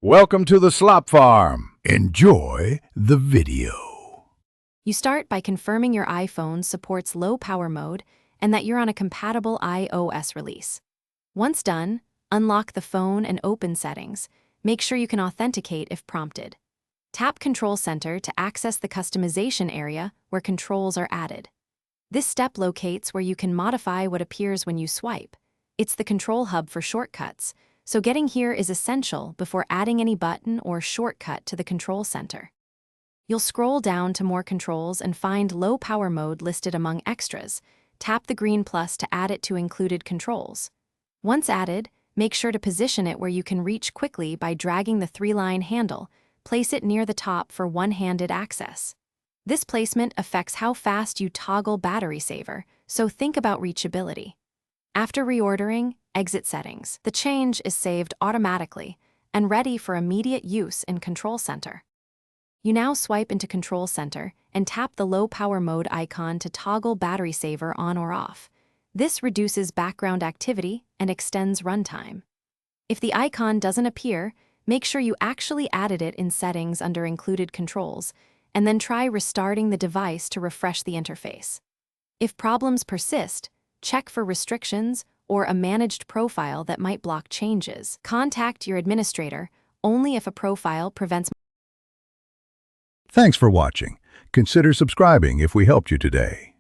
Welcome to the Slop Farm. Enjoy the video. You start by confirming your iPhone supports low power mode and that you're on a compatible iOS release. Once done, unlock the phone and open Settings. Make sure you can authenticate if prompted. Tap Control Center to access the customization area where controls are added. This step locates where you can modify what appears when you swipe. It's the control hub for shortcuts, so getting here is essential before adding any button or shortcut to the control center. You'll scroll down to more controls and find low power mode listed among extras. Tap the green plus to add it to included controls. Once added, make sure to position it where you can reach quickly by dragging the three-line handle. Place it near the top for one-handed access. This placement affects how fast you toggle battery saver, so think about reachability. After reordering, exit Settings. The change is saved automatically and ready for immediate use in Control Center. You now swipe into Control Center and tap the low power mode icon to toggle battery saver on or off. This reduces background activity and extends runtime. If the icon doesn't appear, make sure you actually added it in Settings under Included Controls, and then try restarting the device to refresh the interface. If problems persist, check for restrictions or a managed profile that might block changes. Contact your administrator only if a profile prevents. Thanks for watching. Consider subscribing if we helped you today.